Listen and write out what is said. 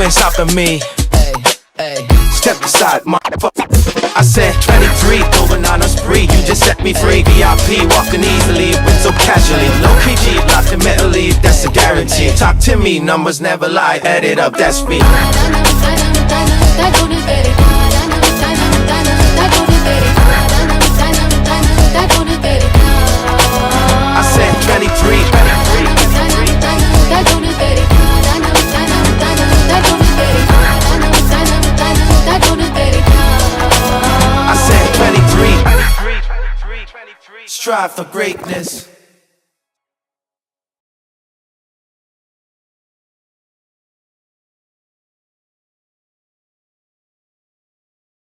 ain't stopping me. Step aside, motherfucker. I said 23, going on a spree. You just set me free. VIP, walking easily, went so casually. Low key, locked in mentally, that's a guarantee. Talk to me, numbers never lie. Add it up, that's me. I said 23. I said 23. Strive for greatness.